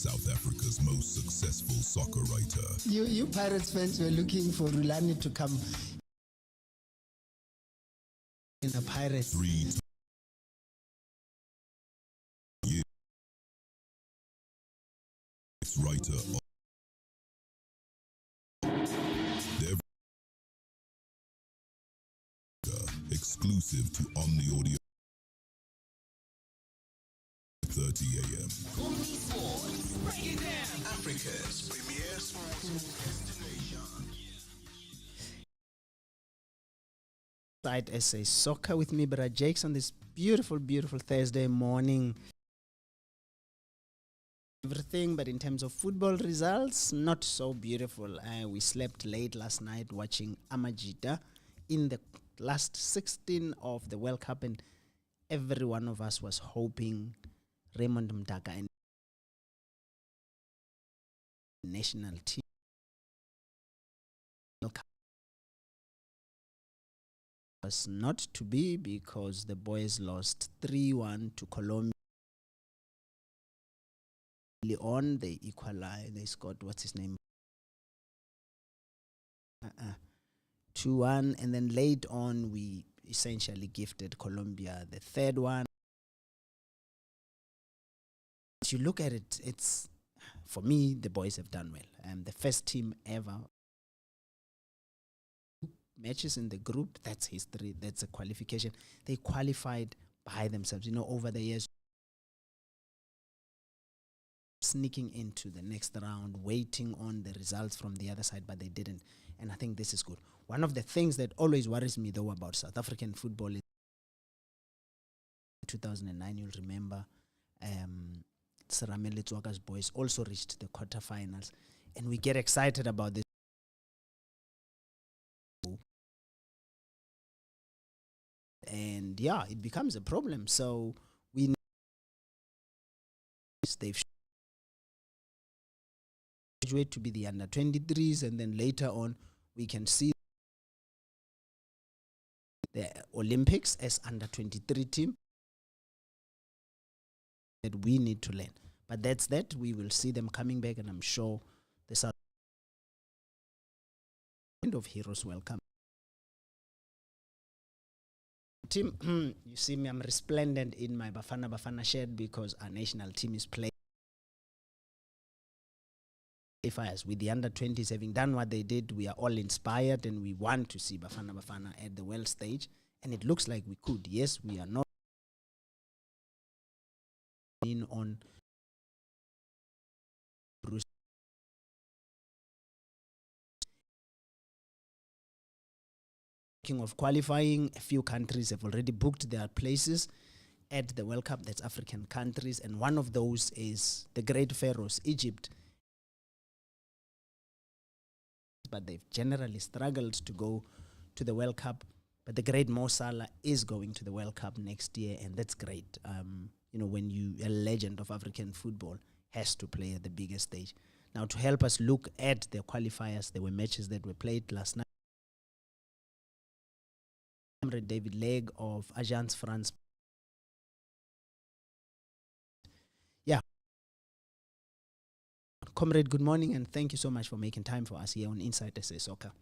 South Africa's most successful soccer writer. You Pirates fans were looking for Rulani to come in the Pirates. 3 years writer of their exclusive to Omni Audio 30 a.m. Break it down. Africa's premier sports destination. Side SA Soccer with me, Brother Jakes, on this beautiful, beautiful Thursday morning. Everything, but in terms of football results, not so beautiful. We slept late last night watching Amajita in the last 16 of the World Cup, and every one of us was hoping Raymond Mdaka and national team was not to be, because the boys lost 3-1 to Colombia. Early on, they equalized. They scored, what's his name? 2-1, and then late on, we essentially gifted Colombia the third one. As you look at it, it's, for me, the boys have done well. The first team ever matches in the group, that's history, that's a qualification. They qualified by themselves, over the years, sneaking into the next round, waiting on the results from the other side, but they didn't. And I think this is good. One of the things that always worries me, though, about South African football is 2009, you'll remember, Saramele Tswaka's boys also reached the quarterfinals, and we get excited about this. And yeah, it becomes a problem. So we know they've graduate to be the under 23s, and then later on we can see the Olympics as under 23 team that we need to learn. But that's that. We will see them coming back, and I'm sure the South of heroes will come. Team, you see me, I'm resplendent in my Bafana shirt because our national team is playing. With the under-20s having done what they did, we are all inspired, and we want to see Bafana at the world stage, and it looks like we could. Yes, we are not in on Bruce. Speaking of qualifying, a few countries have already booked their places at the World Cup. That's African countries, and one of those is the Great Pharaohs, Egypt. But they've generally struggled to go to the World Cup. But the great Mo Salah is going to the World Cup next year, and that's great. When a legend of African football has to play at the biggest stage. Now, to help us look at the qualifiers, there were matches that were played last night. David Legg of Agence France. Yeah. Comrade, good morning, and thank you so much for making time for us here on Inside SA Soccer.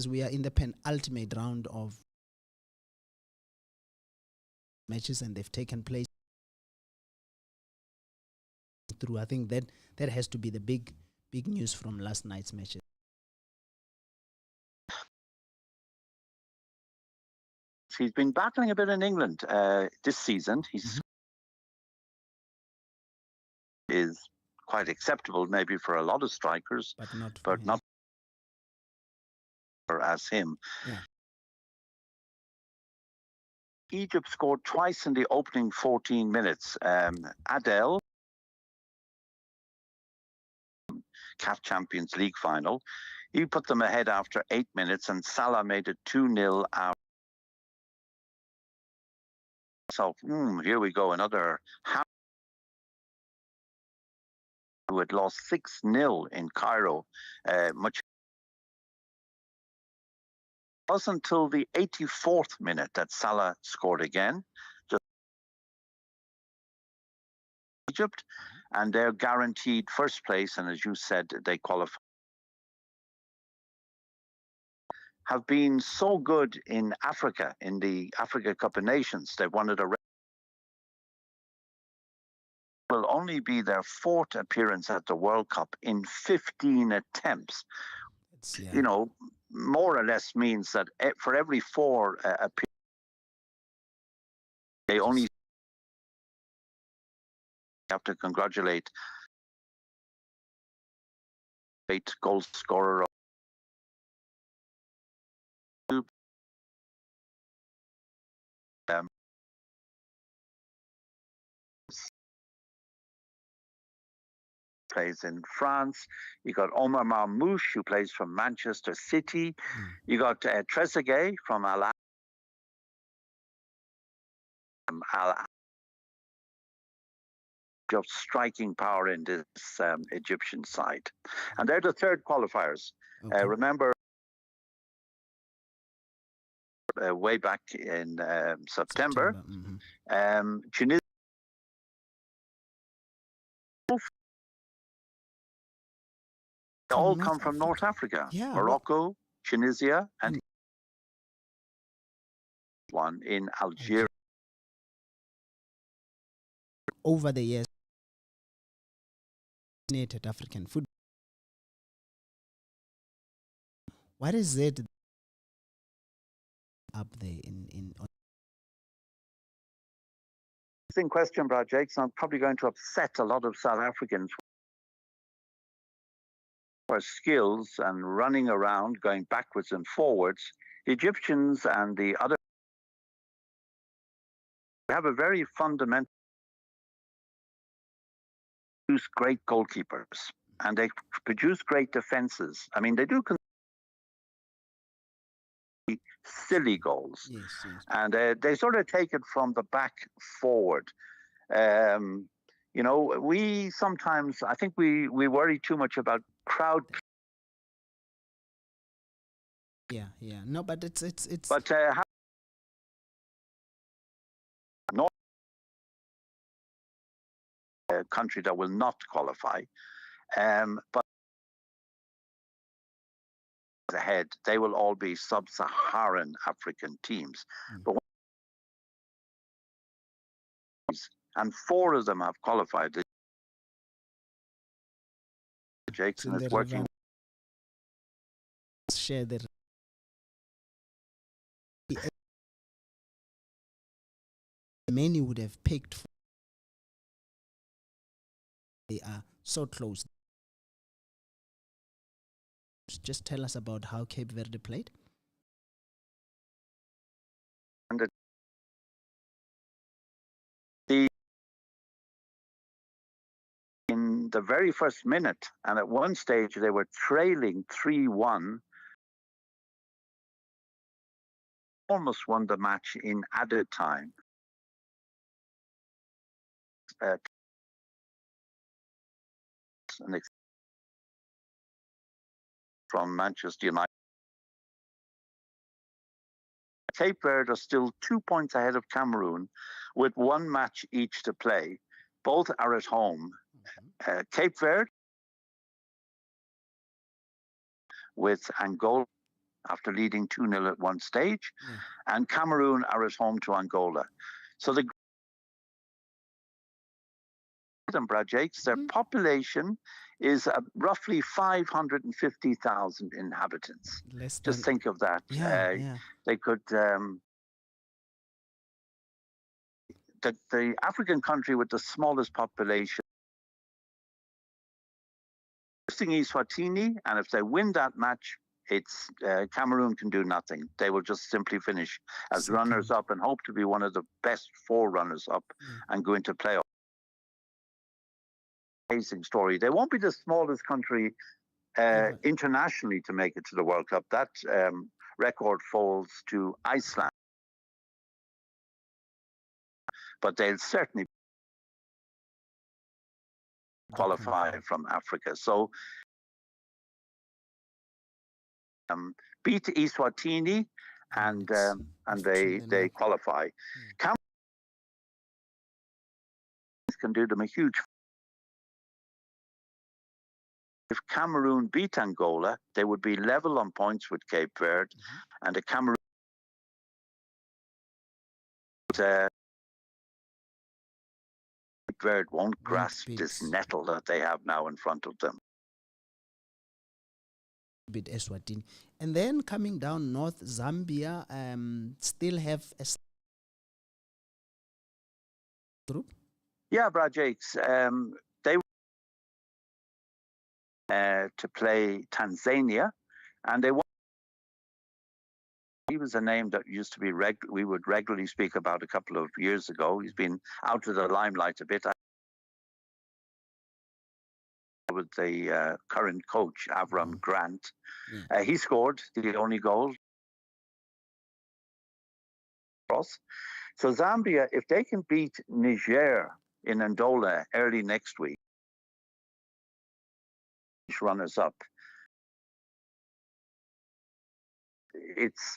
We are in the penultimate round of matches, and they've taken place through. I think that has to be the big news from last night's matches. He's been battling a bit in England this season. He's is quite acceptable, maybe for a lot of strikers, but not as him. Yeah. Egypt scored twice in the opening 14 minutes. Adel, CAF Champions League final, he put them ahead after 8 minutes, and Salah made it 2-0 out. So here we go, another who had lost 6-0 in Cairo, much wasn't until the 84th minute that Salah scored again, just Egypt, and they're guaranteed first place. And as you said, they qualify. Have been so good in Africa, in the Africa Cup of Nations. They've won it a will only be their fourth appearance at the World Cup in 15 attempts. Yeah. You know, more or less means that for every four appearances, they only have to congratulate great goal scorer. Um, plays in France. You got Omar Marmouche, who plays from Manchester City. You got Trezeguet from Al of striking power in this Egyptian side. And they're the third qualifiers. Okay. Remember, way back in September. Tunisia all come from North Africa. Yeah, Morocco, Tunisia, and one in Algeria. Over the years, African football. What is it up there in Interesting question, Brad Jakes. I'm probably going to upset a lot of South Africans for skills and running around, going backwards and forwards. The Egyptians and the other have a very fundamental great goalkeepers, and they produce great defenses. I mean, they do silly goals, yes. and they sort of take it from the back forward. You know, we sometimes, I think we worry too much about crowd. Yeah. No, but it's. But not a country that will not qualify, but ahead, they will all be sub-Saharan African teams. But and four of them have qualified. Jackson is working. Share the many would have picked. They are so close. Just tell us about how Cape Verde played. And in the very first minute, and at one stage they were trailing 3-1, almost won the match in added time. From Manchester United. Cape Verde are still 2 points ahead of Cameroon with one match each to play. Both are at home. Cape Verde with Angola after leading 2-0 at one stage, and Cameroon are at home to Angola. So the Brad Jakes, their population is roughly 550,000 inhabitants. Just think of that. They could. The African country with the smallest population, Eswatini, and if they win that match, it's Cameroon can do nothing. They will just simply finish as runners up and hope to be one of the best four runners up and go into playoffs. Amazing story. They won't be the smallest country internationally to make it to the World Cup. That record falls to Iceland. But they'll certainly qualify from Africa. So beat Eswatini, and they qualify. Cameroon can do them a huge. If Cameroon beat Angola, they would be level on points with Cape Verde, and the Cameroon. Cape Verde won't grasp this nettle that they have now in front of them. Bit Eswatini. And then coming down north, Zambia still have a group. Yeah, Brad Jakes. They to play Tanzania, and they. He was a name that used to be we would regularly speak about a couple of years ago. He's been out of the limelight a bit. With the current coach, Avram Grant. He scored the only goal. So Zambia, if they can beat Niger in Ndola early next week, runners up, it's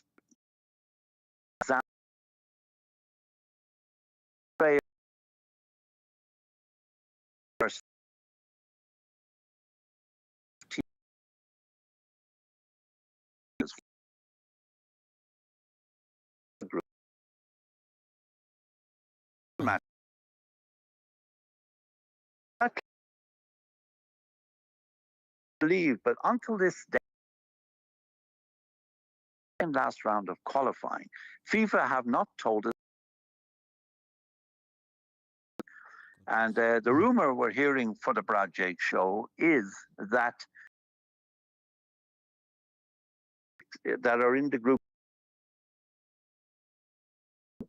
Zambia believe, but until this day, last round of qualifying, FIFA have not told us. And the rumor we're hearing for the Brad Jake show is that are in the group,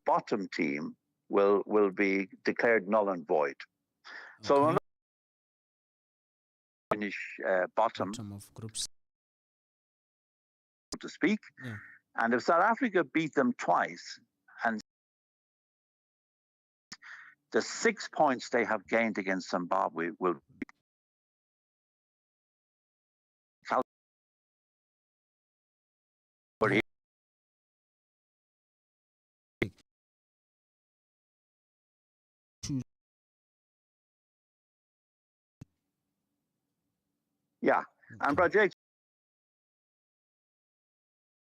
bottom team will be declared null and void. So finish bottom of groups, so to speak. And if South Africa beat them twice, and the 6 points they have gained against Zimbabwe will and projects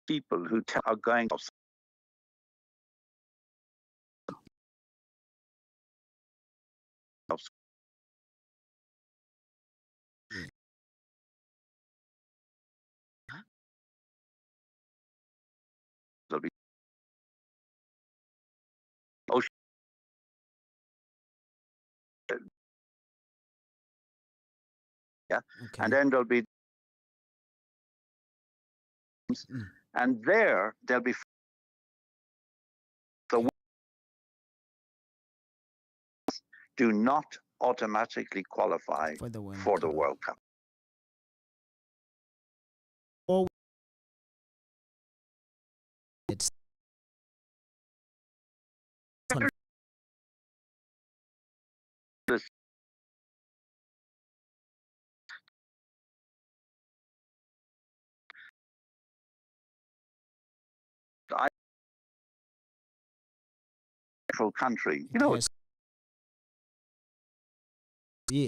people who are going there'll be and then there'll be and there'll be the do not automatically qualify for the World Cup. It's Country, you know. Yeah.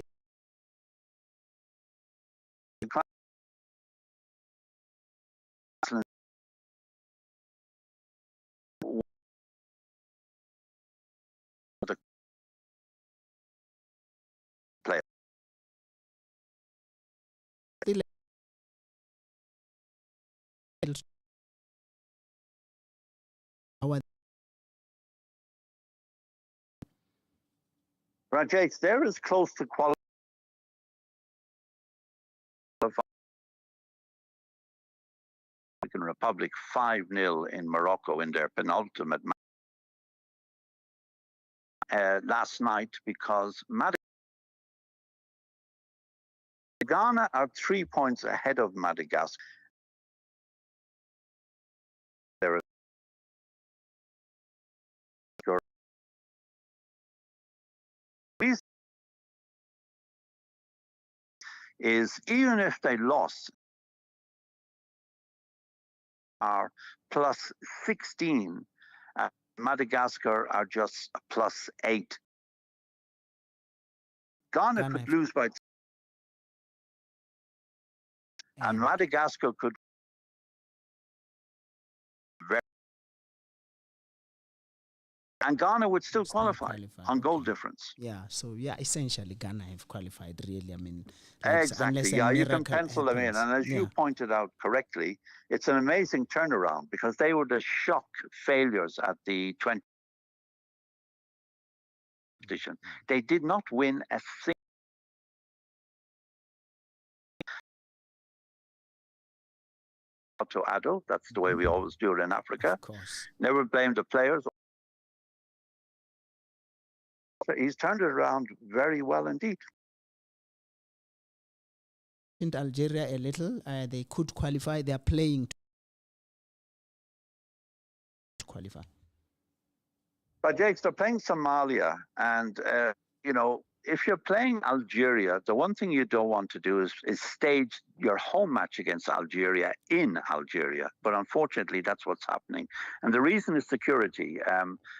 Player. Rajesh, they're as close to qualifying Republic 5-0 in Morocco in their penultimate match last night, because Ghana are 3 points ahead of Madagascar. There is even if they lost, are plus 16. Madagascar are just plus 8. Ghana Ghana could have- lose by, and and Madagascar could and Ghana would still qualify on goal okay. difference. Yeah, so yeah, essentially Ghana have qualified really. I mean, Exactly. unless a Yeah, you can miracle pencil them in. happens. And as you pointed out correctly, it's an amazing turnaround because they were the shock failures at the 20 competition. They did not win a single to adult. That's the way we always do it in Africa. Of course. Never blame the players. He's turned it around very well indeed. In Algeria a little, they could qualify. They are playing to qualify. But Jakes, they're playing Somalia, and you know, if you're playing Algeria, the one thing you don't want to do is stage your home match against Algeria in Algeria. But unfortunately, that's what's happening. And the reason is security.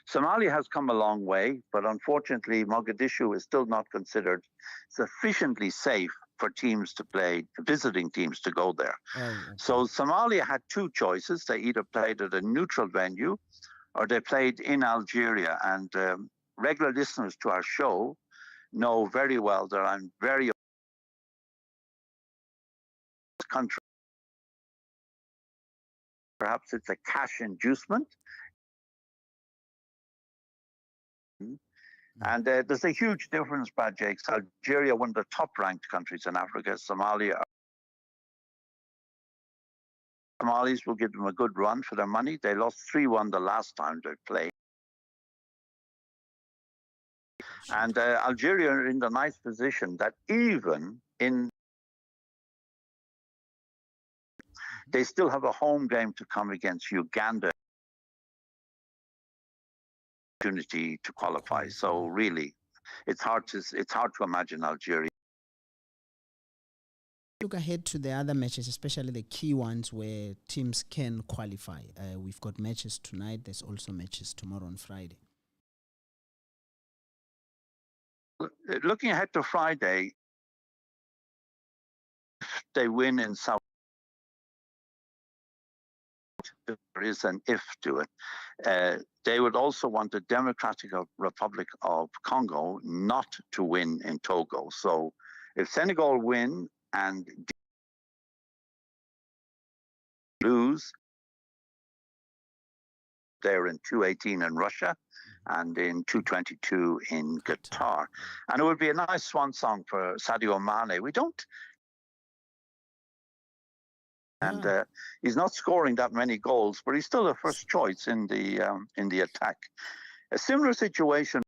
Somalia has come a long way, but unfortunately, Mogadishu is still not considered sufficiently safe for teams to play, visiting teams to go there. Oh, okay. So Somalia had two choices. They either played at a neutral venue or they played in Algeria. And regular listeners to our show know very well that I'm very country. Perhaps it's a cash inducement. And there's a huge difference, Brad Jakes. Algeria, one of the top-ranked countries in Africa. Somalia. Somalis will give them a good run for their money. They lost 3-1 the last time they played. And Algeria are in the nice position that even in they still have a home game to come against Uganda opportunity to qualify. So really, it's hard to imagine Algeria. Look ahead to the other matches, especially the key ones where teams can qualify. We've got matches tonight. There's also matches tomorrow on Friday. Looking ahead to Friday, if they win in South, there is an if to it. They would also want the Democratic Republic of Congo not to win in Togo. So if Senegal win and lose, they're in 218 in Russia and in 222 in Qatar. And it would be a nice swan song for Sadio Mane. We don't. And he's not scoring that many goals, but he's still the first choice in the attack. A similar situation.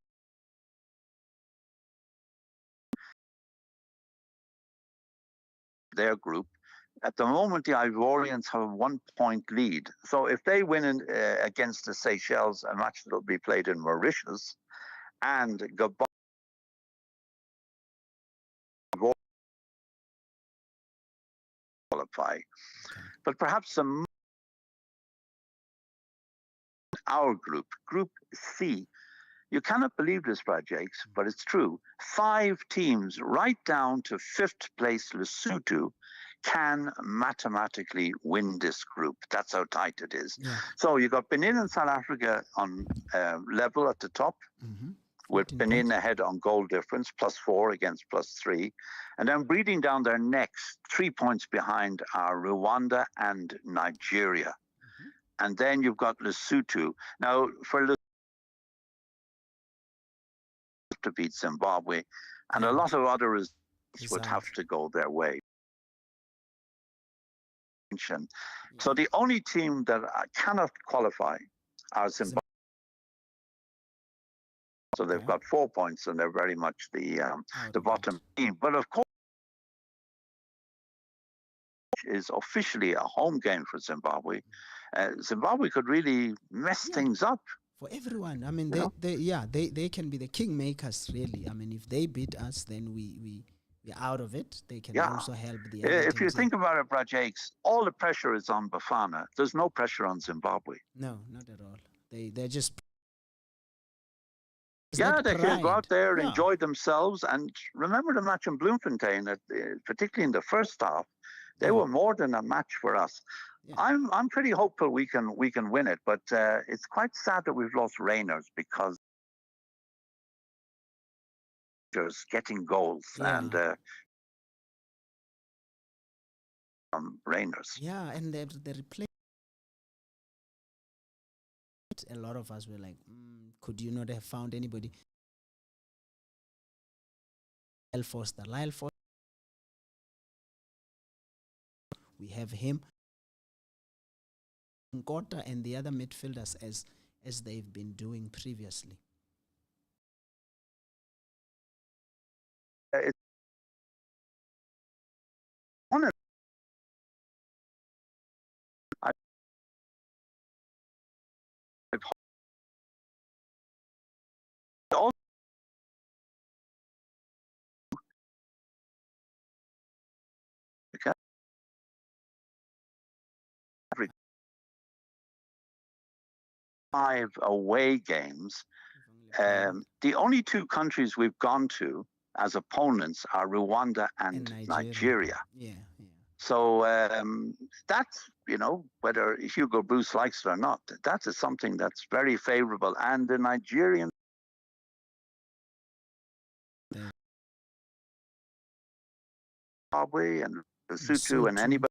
Their group. At the moment, the Ivorians have a 1 point lead. So if they win against the Seychelles, a match that will be played in Mauritius, and Gabon qualify. But perhaps our group, Group C, you cannot believe this, Brad Jakes, but it's true. 5 teams, right down to 5th place Lesotho, can mathematically win this group. That's how tight it is. Yeah. So you got Benin and South Africa on level at the top, with Benin ahead on goal difference, +4 against +3. And then breathing down their necks, 3 points behind are Rwanda and Nigeria. And then you've got Lesotho. Now, for Lesotho to beat Zimbabwe, and a lot of other results would have to go their way. So the only team that cannot qualify are Zimbabwe. So they've got 4 points, and they're very much the bottom team. But of course, is officially a home game for Zimbabwe. Zimbabwe could really mess things up for everyone. I mean, they can be the kingmakers, really. I mean, if they beat us, then we We're out of it. They can Yeah. also help the other If you teams. think about it, Brajakes, all the pressure is on Bafana. There's no pressure on Zimbabwe. No, not at all. They're just Yeah, they can go out there, Yeah. enjoy themselves, and remember the match in Bloemfontein, particularly in the first half, they were more than a match for us. Yeah. I'm pretty hopeful we can win it, but it's quite sad that we've lost Rainers because just getting goals and Rainers. Yeah, and they replay. A lot of us were like, could you not have found anybody? Lyle Foster. We have him. Nkota and the other midfielders as they've been doing previously. It's one of all every 5 away games. The only 2 countries we've gone to as opponents are Rwanda and Nigeria. Yeah. So that's, whether Hugo Bruce likes it or not, that is something that's very favorable. And the Nigerian Zimbabwe and Lesotho and anybody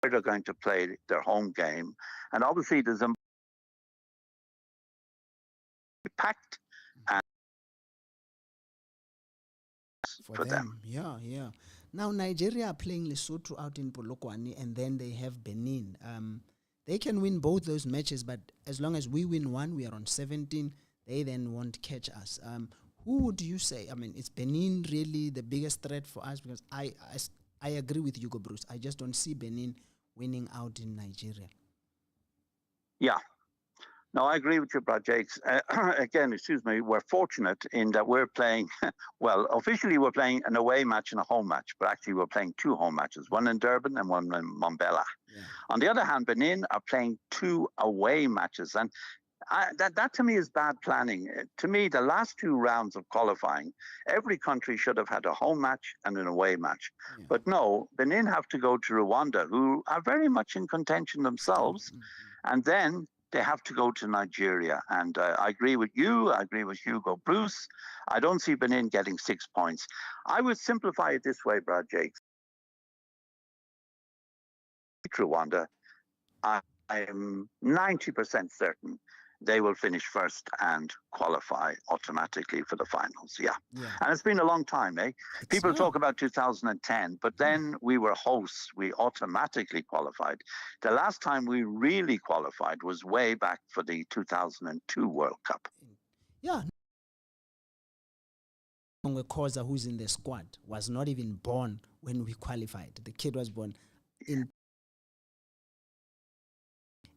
are going to play their home game. And obviously the Zimbabwe packed and for them. Yeah. Now Nigeria are playing Lesotho out in Polokwane, and then they have Benin. They can win both those matches, but as long as we win one, we are on 17. They then won't catch us. Who would you say? I mean, is Benin really the biggest threat for us? Because I agree with Hugo Bruce. I just don't see Benin winning out in Nigeria. Yeah. No, I agree with you, Brad Jakes. Again, we're fortunate in that we're playing, well, officially we're playing an away match and a home match, but actually we're playing 2 home matches, one in Durban and one in Mambela. Yeah. On the other hand, Benin are playing 2 away matches. And that to me is bad planning. To me, the last 2 rounds of qualifying, every country should have had a home match and an away match. Yeah. But no, Benin have to go to Rwanda, who are very much in contention themselves. And then they have to go to Nigeria. And I agree with you. I agree with Hugo Bruce. I don't see Benin getting 6 points. I would simplify it this way, Brad Jakes. Rwanda, I am 90% certain they will finish first and qualify automatically for the finals. Yeah. And it's been a long time, eh? People talk about 2010, but then we were hosts. We automatically qualified. The last time we really qualified was way back for the 2002 World Cup. Yeah. Koza, who's in the squad, was not even born when we qualified. The kid was born in...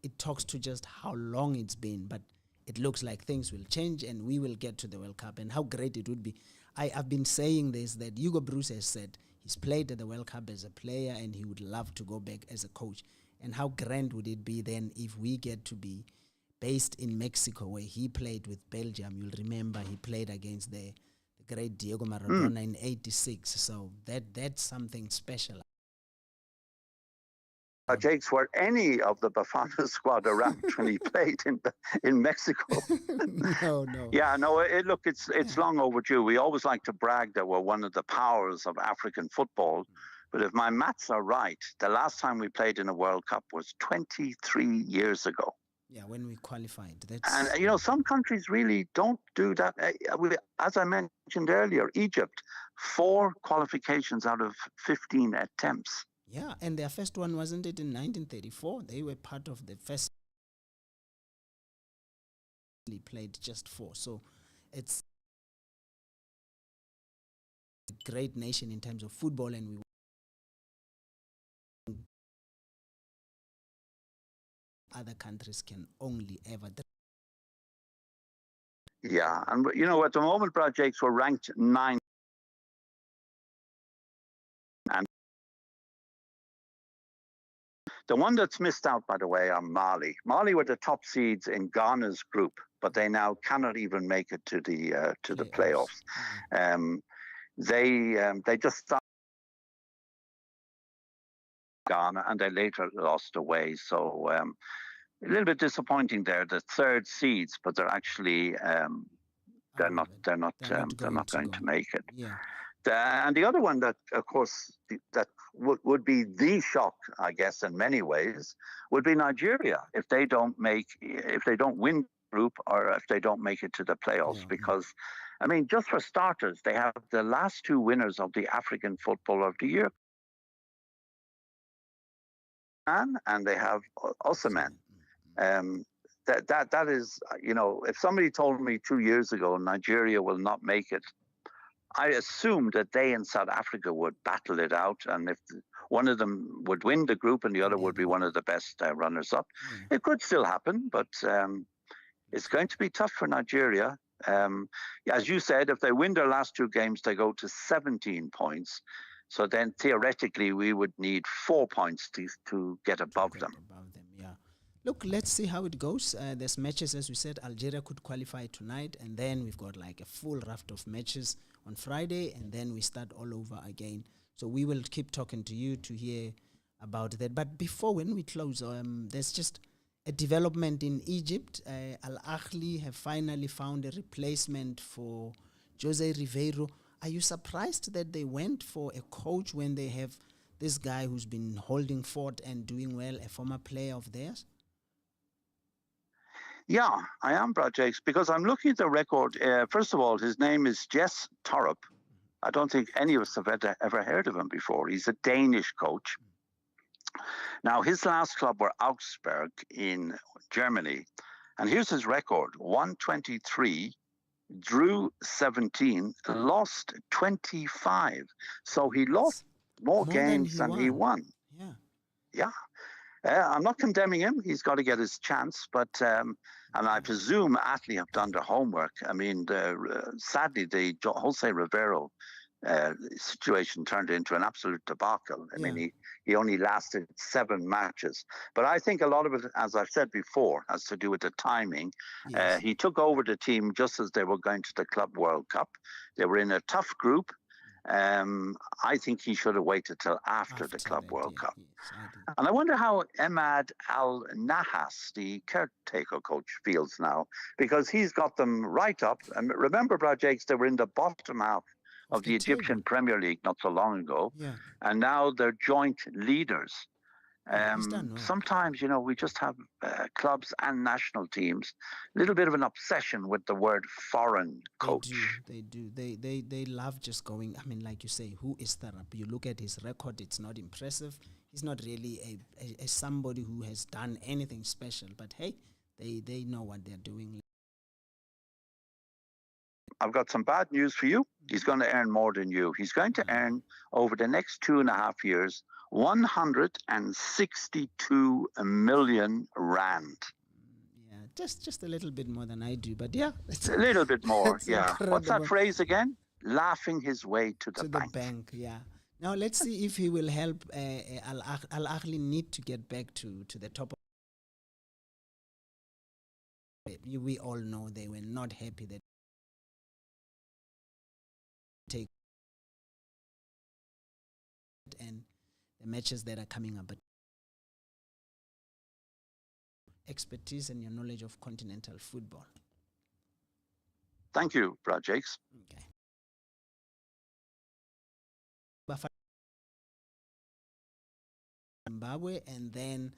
It talks to just how long it's been, but it looks like things will change and we will get to the World Cup, and how great it would be. I've been saying this, that Hugo Bruce has said he's played at the World Cup as a player and he would love to go back as a coach. And how grand would it be then if we get to be based in Mexico, where he played with Belgium. You'll remember he played against the great Diego Maradona in '86. So that's something special. Jakes, were any of the Bafana squad around when he played in Mexico? No. Yeah, no. It's long overdue. We always like to brag that we're one of the powers of African football, but if my maths are right, the last time we played in a World Cup was 23 years ago. Yeah, when we qualified. And some countries really don't do that. As I mentioned earlier, Egypt, 4 qualifications out of 15 attempts. Yeah, and their first one, wasn't it, in 1934? They were part of the first. Played just 4. So it's a great nation in terms of football, and other countries can only ever. Yeah, and at the moment, Brad Jakes, we're ranked 9th The one that's missed out, by the way, are Mali. Mali were the top seeds in Ghana's group, but they now cannot even make it to the playoffs. They just started Ghana and they later lost away. So a little bit disappointing there. The third seeds, but they're actually they're not going to make it. Yeah. And the other one that, of course, that would be the shock, I guess, in many ways, would be Nigeria if they don't win group or if they don't make it to the playoffs. Because, I mean, just for starters, they have the last two winners of the African Footballer of the Year, and they have Osimhen. That is, you know, if somebody told me 2 years ago Nigeria will not make it, I assumed that they in South Africa would battle it out, and if one of them would win the group and the other would be one of the best runners-up. It could still happen, but it's going to be tough for Nigeria. As you said, if they win their last two games, they go to 17 points. So then theoretically, we would need 4 points to get above them. Look, let's see how it goes. There's matches, as we said. Algeria could qualify tonight, and then we've got like a full raft of matches on Friday, and then we start all over again. So we will keep talking to you to hear about that. But before, when we close, there's just a development in Egypt. Al Ahly have finally found a replacement for Jose Riveiro. Are you surprised that they went for a coach when they have this guy who's been holding fort and doing well, a former player of theirs? Yeah, I am, Brad Jakes, because I'm looking at the record. First of all, his name is Jess Torup. I don't think any of us have ever heard of him before. He's a Danish coach. Now, his last club were Augsburg in Germany. And here's his record: 123, drew 17, lost 25. So he lost more games than he won. Yeah. I'm not condemning him. He's got to get his chance. But, and I presume Atley have done their homework. I mean, sadly, the Jose Rivero situation turned into an absolute debacle. I mean, he only lasted 7 matches. But I think a lot of it, as I've said before, has to do with the timing. He took over the team just as they were going to the Club World Cup. They were in a tough group. I think he should have waited till after the Club World Cup. And I wonder how Emad Al-Nahas, the caretaker coach, feels now, because he's got them right up. And remember, Brad Jakes, they were in the bottom half of the Egyptian Premier League not so long ago. And now they're joint leaders. Sometimes, you know, we just have clubs and national teams, a little bit of an obsession with the word foreign coach. They do. They love just going. I mean, like you say, who is Tarap? You look at his record, it's not impressive. He's not really a somebody who has done anything special. But hey, they know what they're doing. I've got some bad news for you. He's going to earn more than you. He's going to earn, over the next 2.5 years, 162 million rand. Yeah, just a little bit more than I do, but yeah. It's a little bit more, yeah. Incredible. What's that phrase again? Laughing his way to the bank. Yeah. Now let's see if he will help Al Ahly need to get back to the top. We all know they were not happy that take and the matches that are coming up, but expertise and your knowledge of continental football. Thank you, Brad Jakes. Okay. Zimbabwe, and then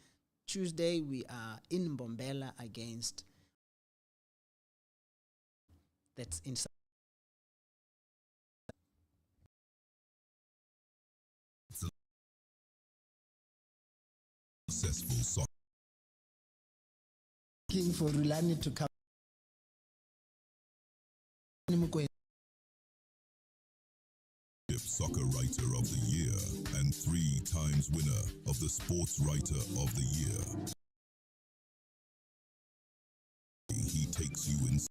Tuesday we are in Mbombela against, that's in Successful soccer. looking for Rulani to come. Soccer Writer of the Year and 3 times winner of the Sports Writer of the Year. He takes you inside.